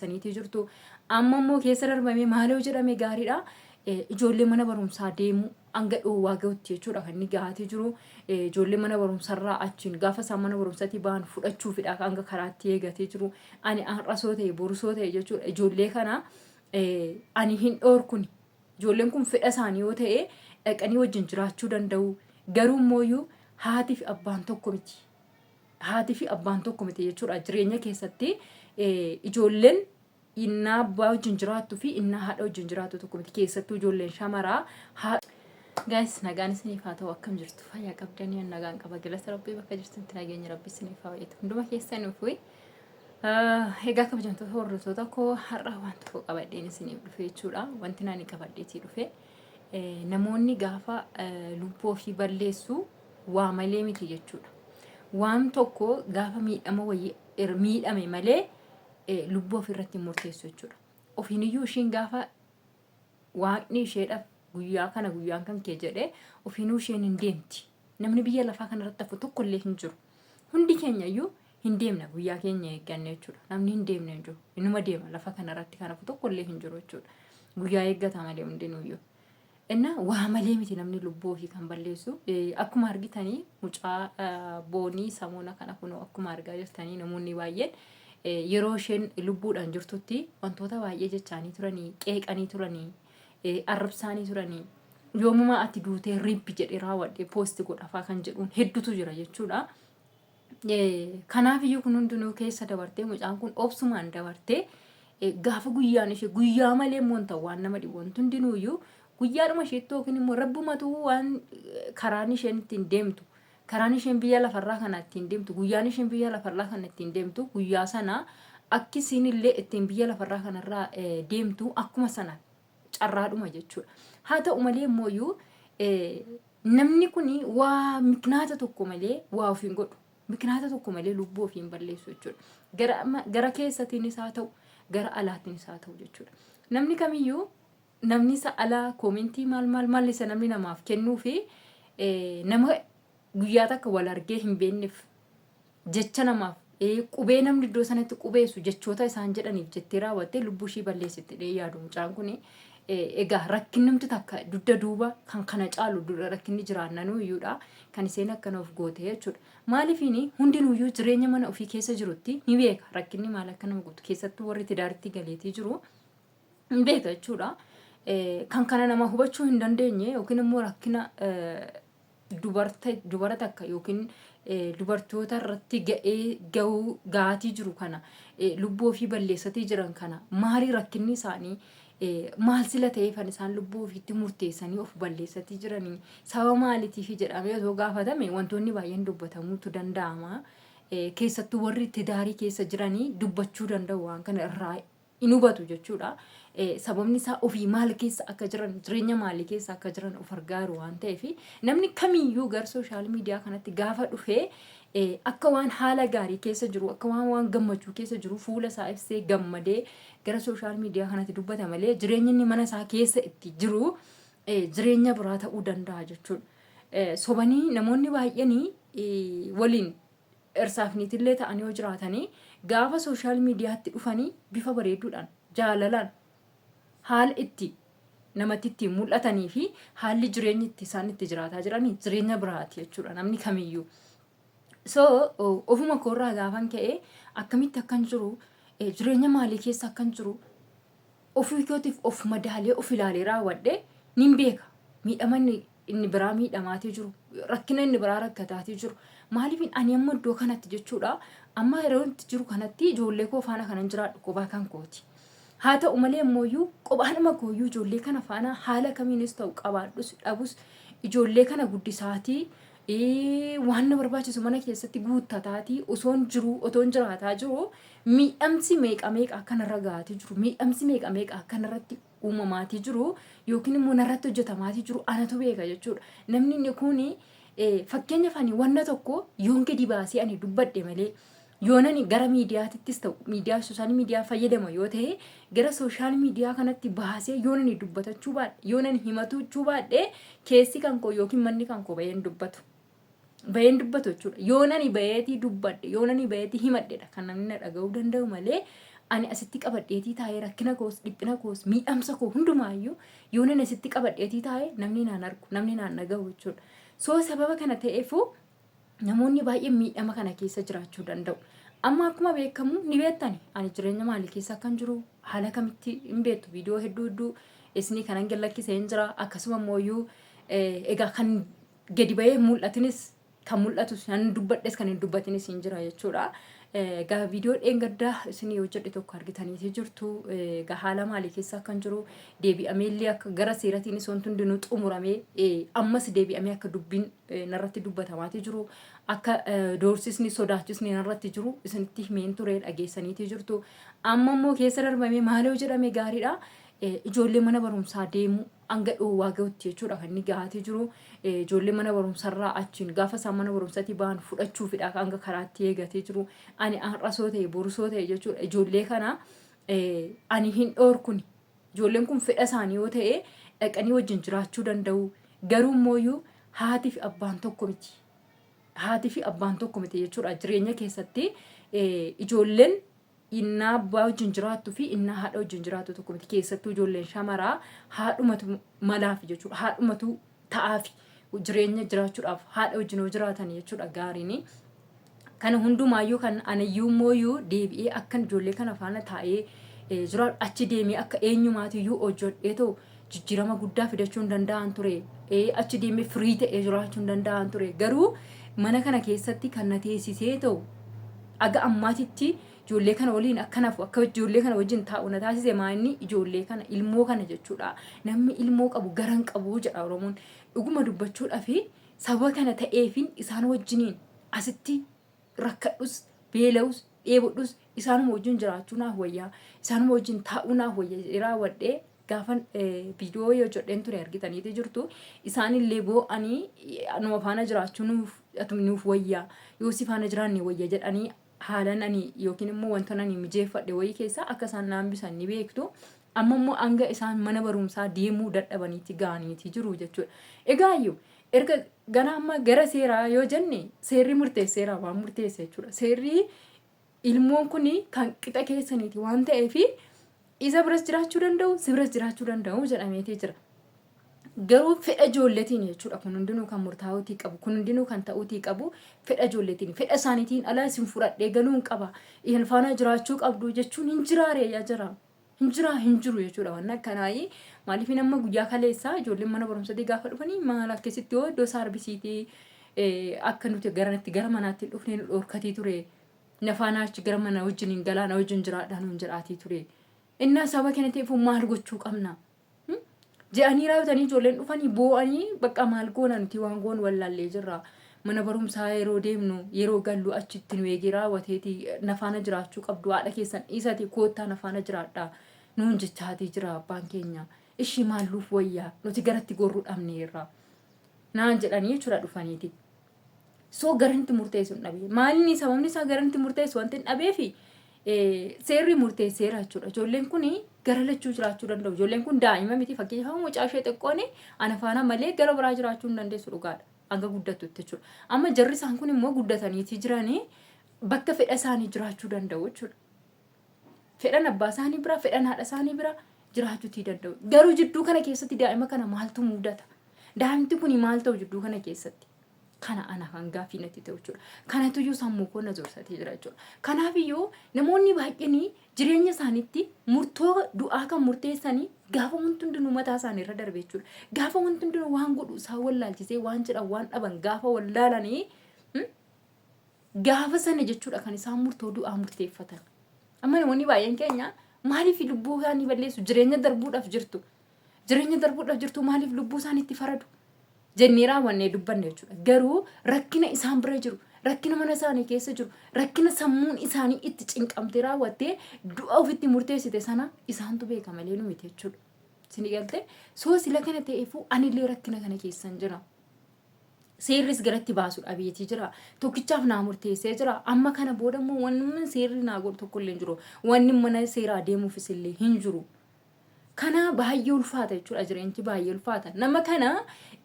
saniitii jirtu. Amma immoo keessa darbamee maaloo jedhame gaariidha. Ijoollee mana barumsaa deemu hanga dhoowwaa gahutti jechuudha kan inni gahatee jiru. Ijoollee mana barumsarraa achiin gaafa isaan mana barumsaatii ba'an fudhachuufidha hanga karaatti eegatee jiru. Ani har'asoo ta'e borusoo ta'e jechuudha. Ijoollee kana ani hin dhoorkuni. Ijoolleen kun fedha isaanii yoo ta'e dhaqanii wajjin jiraachuu danda'u. Garuu immoo haatii fi abbaan tokko miti. Haatii fi abbaan tokko miti jechuudha. Jireenya keessatti ijoolleen innaa abbaa wajjin jiraattu fi innaa haadha wajjin jiraattu tokko miti. Keessattuu ijoolleen shamaraa guys nagaan isiniif haa ta'u akkam jirtu fayyaa qabdanii nagaan qaba galata rabbii bakka jirtanitti nageenya rabbii isiniif haa baay'atu hunduma keessaniif egaa kabajamtoota hordoftoota koo har'a waan tokko qabadheen isiniif dhufe jechuudha. Wanti nani qabadheetii dhufe namoonni gaafa lubbuu ofii balleessu waa malee miti jechuudha. Waan tokko gaafa miidhame malee lubbuu ofirratti murteessu jechuudha. Ofiiniyyuu ishiin gaafa waaqni isheedhaaf guyyaa kana guyyaan kan kee jedhee ofiinuu isheen hin deemti. Namni biyya lafaa kanarratti hafu tokko illee hin jiru. Hundi keenya iyyuu hin deemna guyyaa keenya eegganne jechuudha. Namni hin deemne hin jiru. Inuma deema lafa kanarratti kan hafu tokko illee hin jiru jechuudha. Guyyaa eeggata malee hundinuyyuu. Inna waa malee miti namni lubbuu ofii kan balleessu. Akkuma argitanii mucaa boonii samuuna kana kunoo akkuma argaa jirtanii namoonni baay'een yeroo isheen lubbuudhaan jirtutti wantoota baay'ee jechaanii turanii qeeqanii turanii arrabsaanii turanii yoomuma ati duutee ribbi jedhee raawwadhee poosti godhafaa kan jedhuun hedduutu jira jechuudha. Kanaaf iyyuu kun hundinuu keessa dabartee mucaan kun obsumaan dabartee gaafa guyyaan ishee guyyaa malee immoo ta'u waan nama dhibu wanti hundinuu iyyuu guyyaadhuma isheetti yookiin immoo rabbumatu waan karaan isheen ittiin deemtu karaan isheen biyya lafarraa kana ittiin deemtu guyyaan isheen biyya lafarraa kana ittiin deemtu guyyaa sana akkisiin illee ittiin biyya lafarraa kanarraa deemtu akkuma sana carraadhuma jechuudha. Haa ta'u malee immoo namni kun waa miknaata tokko malee waa ofiin godhu miknaata tokko malee lubbuu ofiin balleessu jechuudha. Gara keessatiinis haa ta'u gara alaatiinis haa ta'u jechuudha. Namni kamiyyuu namni isa alaa koomentii maal isa namni namaaf kennuu fi nama guyyaa takka wal argee hin beekneef jecha namaaf qubee namni iddoo sanatti qubeessu jechoota isaan jedhaniif jettee raawwattee lubbuu ishii balleessitti yaadu mucaan kun egaa rakkinni namti takka dudda duuba kan kana caalu dura rakkinni jiraannanuu iyyuudha kan isheen akkana of goote jechuudha. Maaliifini hundinuyyuu jireenya mana ofii keessa jirutti ni beeka rakkinni maal akka nama guutu keessattuu warri tidaaritti galeetii jiru hin beeka jechuudha. Kan kana nama hubachuu hin dandeenye yookiin immoo rakkina dubara takka yookiin dubartoota irratti gaatii jiru kana lubbuu ofii balleessatii jiran kana maali rakkinni isaanii maal sila ta'eefan isaan lubbuu ofiitti murteessanii of balleessatii jiranii sababa maaliitiif jedhamee osoo gaafatame wantoonni baay'een dubbatamuutu danda'ama. Keessattuu warri tidaarii keessa jiranii dubbachuu danda'u waan kana irraa hin hubatu jechuudha. Sababni isaa ofii maal keessa akka jiran jireenya maalii keessa akka jiran of argaaru waan ta'eef namni kamiyyuu gara sooshaal miidiyaa kanatti gaafa dhufee akka waan haala gaarii keessa jiru akka waan gammachuu keessa jiru fuula isaa ibsee gammadee gara sooshaal miidiyaa kanatti dubbata malee jireenya inni mana isaa keessa itti jiru jireenya biraa ta'uu danda'a jechuudha. Sobanii namoonni baay'een waliin irsaafniitillee ta'anii yoo jiraatanii gaafa sooshaal miidiyaatti dhufanii bifa bareeduudhaan jaalalaan haala itti namatti ittiin mul'atanii fi haalli jireenya itti isaan itti jiraataa jiranii jireenya biraati jechuudha namni kamiyyuu. So ofuma koorraa gaafan ka'ee akkamitti akkan jiru jireenya maalii keessa akkan jiru ofii kootiif of madaalee of ilaalee raawwadhe nin beeka miidhama inni biraa miidhamaatii jiru rakkina inni biraa rakkataatii jiru maaliif ani amma iddoo kanatti jechuudha amma yeroo itti jiru kanatti ijoollee koo faana kanan jiraadhu kophaa kan kooti. Haa ta'u malee immoo qophaadhuma kooyyuu ijoollee kana faana haala kamiinis ta'u qabaadhus dhabus ijoollee kana guddisaatii waan na barbaachisu mana keessatti guuttataatii osoon jiraataa jiru miidhamsi meeqa akkanarra gaatii jiru miidhamsi meeqa akkanarratti uumamaatii jiru yookiin immoo narratti hojjetamaatii jiru anatu beeka jechuudha. Namni inni kun fakkeenyaaf ani wanna tokko yoon gadi baasee ani dubbadhe malee yoonani gara miidiyaatittis ta'u miidiyaa sooshaal miidiyaa fayyadama yoo ta'e gara sooshaal miidiyaa kanatti baasee yoonani dubbatachuu baadhe yoonani himachuu baadhe keessi kan koo yookiin manni kan koo baheen dubbatu jechuudha. Yoonani baheetii dubbadhe yoonani baheetii himadhedha kan namni na dhaga'uu danda'u malee ani asitti qabadheetii taa'ee rakkina koos dhiphina koos miidhamsa koo hundumaayyuu yoo nan asitti qabadheetii taa'ee namni naan argu namni naan dhaga'u jechuudha. Soo sababa kana ta'eefuu namoonni baay'een miidhama kana keessa jiraachuu danda'u. Amma akkuma beekamu ni beektani ani jireenya maalii keessa akkan jiru haala kamitti hin beektu viidiyoo hedduu isinii kanan gallakkisee hin jira akkasuma immoo egaa kan gadi bahee mul'atinis kan mul'atus kan dubbadhes kan hin dubbatinis hin jira jechuudha. Egaa viidiyoo dheengaddaa isinii hojjedhe tokko argitaniiti jirtu. Egaa haala maalii keessa akkan jiru deebi'amee illee akka gara seeratiinis wanti hundinuu xumuramee ammas deebi'amee akka dubbiin narratti dubbatamaati jiru. Akka doorsisni sodaachisni narratti jiru isinitti himeen ture dhageessaniiti jirtu. Amma immoo keessa darbamee maaloo jedhame gaariidha. Ijoollee mana barumsaa deemu hanga dhoowwaa gahutti jechuudha kan inni gahaatee jiru. Ijoollee mana barumsarraa achiin gaafa isaan mana barumsatti ba'an fudhachuufidha hanga karaatti eegatee jiru. Ani har'asoo ta'e borusoo ta'e jechuudha. Ijoollee kana ani hin dhoorkuni. Ijoolleen kun fedha isaanii yoo ta'e dhaqanii wajjin jiraachuu danda'u. Garuu immoo haatii fi abbaan tokko miti. Haatii fi abbaan tokko miti jechuudha. Jireenya keessatti ijoolleen innaa abbaa wajjin jiraattu fi innaa haadha wajjin jiraattu tokko miti. Keessattuu ijoolleen shamaraa haadhumatu malaaf jechuudha. Haadhumatu ta'aafi jireenya jiraachuudhaaf haadha wajjin yoo jiraatan jechuudha gaariin. Kana hundumaayyuu kan anayyuu immoo deebi'ee akkan ijoollee kana faana taa'ee jiraatu achi deemee akka eenyumaatiyyuu hojjedhee ta'u jijjiirama guddaa fidachuu hin danda'an ture. Achi deemee firii ta'ee jiraachuu hin danda'an ture. Garuu mana kana keessatti kan na teessisee ta'u aga ammaatitti ijoollee kana waliin akkanaaf akka ijoollee kana wajjin taa'u na taasise maanni ijoollee kana ilmoo kana jechuudha. Namni ilmoo qabu garan qabu jedha Oromoon. Dhuguma dubbachuudhaaf sababa kana ta'eefin isaan wajjiniin asitti rakkadhus beela'us dheebodhus isaanuma wajjin jiraachuu naaf wayyaa isaanuma wajjin taa'uu naaf wayyaa raawwadhee gaafan viidiyoo yoo jedheen ture argitaniiti jirtu. Isaanillee boo'anii numa faana jiraachuu nuuf wayyaa yoo si faana jiraanne wayya jedhanii haalan ani yookiin immoo wantoota ani mijeeffadhe wayii keessa akka isaan naambisan ni beektu. Amma immoo hanga isaan mana barumsaa deemuu dadhabaniitti ga'aniiti jiru jechuudha. Egaayyuu erga gana amma gara seeraa yoo jenne seerri murteesseera waan murteesse jechuudha. Seerri ilmoon kun kan qixa keessaniiti waan ta'eef isa biras jiraachuu danda'u si biras jiraachuu danda'u jedhameetii jira. Garuu fedha ijoolleetiin jechuudha kun hundinuu kan murtaa'uutii qabu kun hundinuu kan ta'uutii qabu fedha ijoolleetiin fedha isaaniitiin alaa isin fudhadhee galuun qaba ihan faana jiraachuu qabdu jechuun hin jiraare yaa jira hin jiru jechuudha. Waan akkanaayi maaliif amma guyyaa kaleessaa ijoolleen mana barumsatii gaafa dhufanii maal akkasitti yoo iddoo saarbisiitii akka nuti gara manaatti dhufnee nu dhorkatii ture nafaanaa achi gara mana wajjin galaa na wajjin jiraadhaan hin jiraatii ture. Innaa saba kana ta'eef maal gochuu qabna? Jedhanii raawwatanii ijoolleen dhufanii boo'anii bakka maal goona nuti waan goon wallaallee jirra. Mana barumsaa yeroo deemnu yeroo gallu achitti nu eegee raawwateeti nafaana jiraachuu qabdu haadha keessan dhiisati koottaa nafaana jiraadha nuun jechaatii jira abbaan keenya. Ishii maalluuf wayyaa nuti garatti gorruu dhabneerra naan jedhanii jechuudha dhufaniiti. Soo garanti murteessu hin dhabe. Maalinni sababni isaa garanti murteessu wanti hin dhabeefi seerri murteesseera jechuudha. Ijoolleen kun gara lachuu jiraachuu danda'u. Ijoolleen kun daa'ima miti fakkeenyaaf mucaa ishee xiqqoon ana faana malee gara biraa jiraachuu hin dandeessu dhugaadha. Hanga guddattutti jechuudha. Amma jarri isaan kun immoo guddataniiti jiranii bakka fedha isaanii jiraachuu danda'u jechuudha. Fedhan abbaa isaanii bira fedhan haadha isaanii bira jiraachuutii danda'u. Garuu jidduu kana keessatti daa'ima kana maaltu mudata? Daa'imti kun maal ta'u jidduu kana keessatti? Kana ana hangaa fi natti ta'u jechuudha. Kanatu iyyuu sammuu koo na zorsatee jira jechuudha. Kanaaf iyyuu namoonni baay'een jireenya isaaniitti murtoo du'aa kan murteessanii gaafa wanti hundinuu mataa isaanii irra darbe jechuudha. Gaafa wanti hundinuu waan godhu isaan wallaalchisee waan jedhan waan dhaban gaafa wallaalanii gaafa sana jechuudha kan isaan murtoo du'aa murteeffatan. Amma namoonni baay'een keenya maaliif lubbuu isaanii balleessu? Jireenya darbuudhaaf jirtu. Jireenya darbuudhaaf jirtu maaliif lubbuu isaaniitti faradu? Jennee raawwannee dubbanne jechuudha. Garuu rakkina isaan bira jiru, rakkina mana isaanii keessa jiru, rakkina sammuun isaanii itti cinqamtee raawwattee du'a ofitti murteessite sana isaantu beeka malee nu miti jechuudha. Isin galtee soo sila kana ta'eefuu anillee rakkina kana keessan jira. Seerris garatti baasuu dhabeetii jira. Tokkichaaf naa murteessee jira. Amma kana booda immoo wanni seerri naa godhu tokko illee hin jiru. Wanni mana seeraa deemuufis illee hin jiru. Kana baay'ee ulfaata jechuudha. Jireenyi baay'ee ulfaata. Nama kana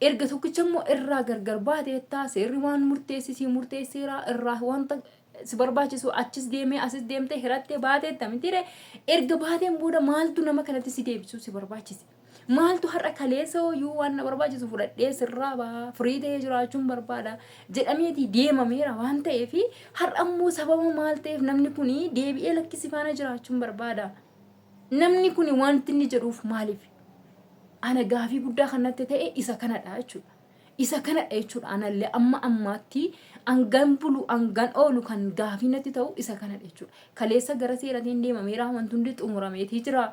erga tokkicha immoo irraa gargar baateettaa seerri waan murteessisii murteesseeraa irraa wanta si barbaachisu achis deemee asis deemtee hirattee baatee tamitire erga baateen booda maaltu nama kanatti si deebisuu si barbaachise. Maaltu har'a kaleessa yoo waan na barbaachisu fudhadhee sirraa baa firii ta'ee jiraachuun barbaada jedhameeti deemameera waan ta'eef har'a ammoo sababa maal ta'eef namni kun deebi'ee lakkisi faana jiraachuun barbaada. Namni kun wanti inni jedhuuf maaliif? Ana gaafii guddaa kanatti ta'e isa kanadha jechuudha. Isa kanadha jechuudha. Anallee amma ammaatti angan bulu angan oolu kan gaafii natti ta'u isa kanadha jechuudha. Kaleessa gara seeratiin deemameera wanti hundi xumurameetii jira.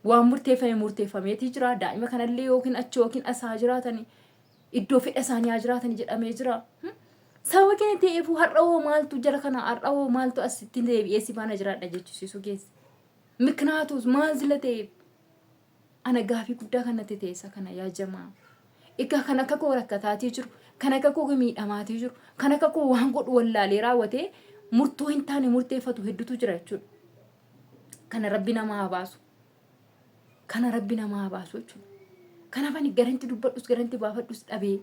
Waan murteeffameetii jira. Daa'ima kanallee yookiin achi yookiin asaa jiraatanii iddoo fedha isaanii haa jiraatanii jedhamee jira. Sababa kana ta'eefuu har'a hoo maaltu jara kana har'a hoo maaltu asitti deebi'ee si faana jiraadha jechuusisu keessa. Miknaatus maal zila ta'eef ana gaafii guddaa kanatti ta'e isa kana yaa jamaa. Egaa kan akka koo rakkataatii jiru, kan akka koo miidhamaatii jiru, kan akka koo waan godhu wallaalee raawwatee murtoo hin taane murteeffatu hedduutu jira jechuudha. Kana rabbi namaa haa baasu. Kana rabbi namaa haa baasu jechuudha. Kanaaf ani garanti dubbadhus garanti baafadhus dhabee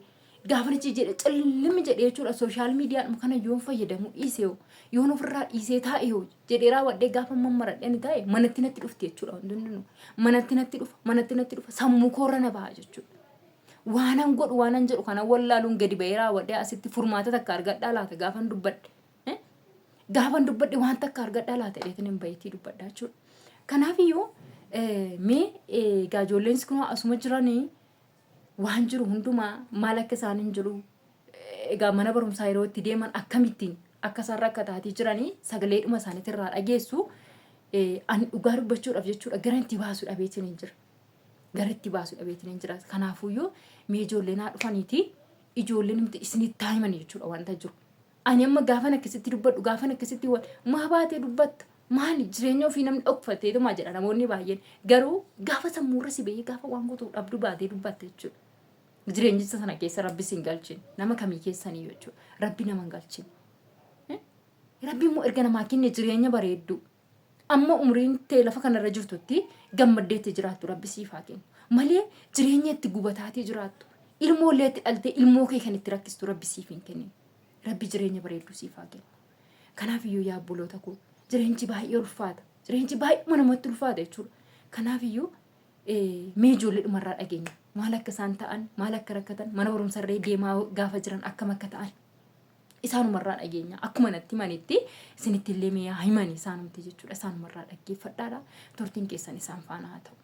gaafanichi jedhe callimmi jedhee jechuudha. Sooshaal miidiyaan kana yoon fayyadamu dhiisee yoon ofirraa dhiisee taa'ee jedhee raawwadhee gaafa mammaradhee ani taa'e manatti natti dhufti jechuudha. Manatti natti dhufa sammuu koorra na baha jechuudha. Waanan godhu waanan jedhu kana wallaaluun gadi ba'ee raawwadhee asitti furmaata takka argadhaa laata gaafan dubbadhe. Gaafan dubbadhe waan takka argadhaa laata dheetin hin bayeetii dubbadhaa jechuudha. Kanaafiyyuu mee ijoolleen kun asuma jiranii waan jiru hundumaa maal akka isaaniin jiru egaa mana barumsaa yeroo itti deeman akkamittiin akka isaan rakkataatii jiranii sagaleedhuma isaaniitirraa dhageessu ani dhugaa dubbachuudhaaf jechuudha gara itti baasuu dhabeetiin hin jira. Gara itti baasuu dhabeetiin hin jira. Kanaafuyyuu mee ijoolleen haa dhufaniiti ijoolleen miti isinitti himanii jechuudha wanta jiru. Ani amma gaafan akkasitti dubbadhu gaafan akkasitti maa baatee dubbatta maali jireenya ofii namni dhokfateetuma jedha namoonni baay'een garuu gaafa sammuurra si bahee gaafa waan gootoo dhabdu baatee dubbatta jechuudha. Jireenyicha sana keessa rabbi siin galchin nama kamii keessanii jechuudha. Rabbi nama galchin. Rabbi immoo erga namaa kenne jireenya bareeddu amma umriin ta'e lafa kanarra jirtutti gammaddeetti jiraattu rabbi siif haa kennu. Malee jireenya itti gubataatii jiraattu ilmoollee itti dhaltee ilmoo kee kan itti rakkistu rabbi siif hin kennin. Rabbi jireenya bareeddu siif haa kennu. Kanaaf iyyuu yaa obboloota koo jireenyi baay'ee ulfaata. Jireenyi baay'ee namatti ulfaata jechuudha. Kanaaf iyyuu mee ijoollee dhumarraa dhageenya. Maal akka isaan ta'an maal akka rakkatan mana barumsarree deemaa gaafa jiran akkam akka ta'an isaanumarraa dhageenya. Akkuma natti manitti isinitti illee mee himanii isaanumti jechuudha. Isaanumarraa dhaggeeffadhaadha. Turtiin keessan isaan faana haa ta'u.